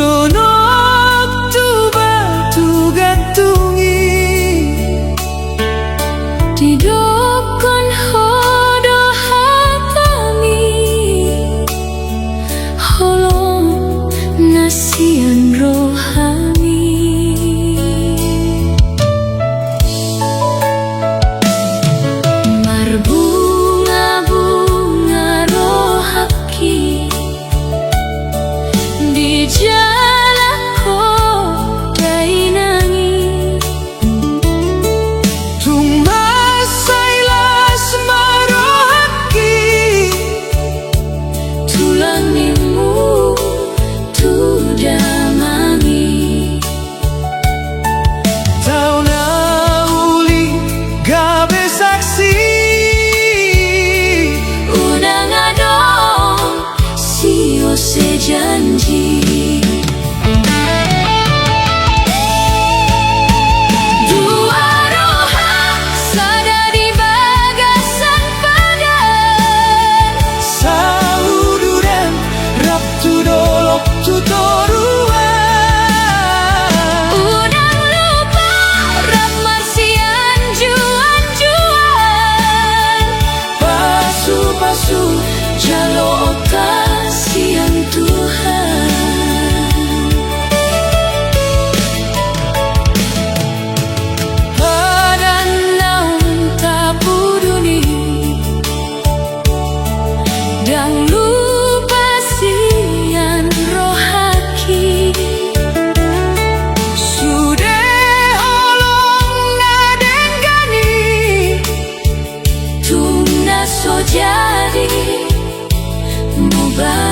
Donok tu batu gantungi di dokon hodo hatami holong nasian rohani marbunga-bunga rohaki di jalako dainangi tumasailas marohaki tulangimu tudamangi tau na uli gabe saksi unang adong sio sejanji dua roha sada di bagasan padan sauduran rap tu dolok tu toruan unang lupa ramasian juan-juan pasu-pasu jalo otak siang Tuhan padan naun tapuduni dan lupa sian rohaki sudah holong ngadengani tuna so jadi mubah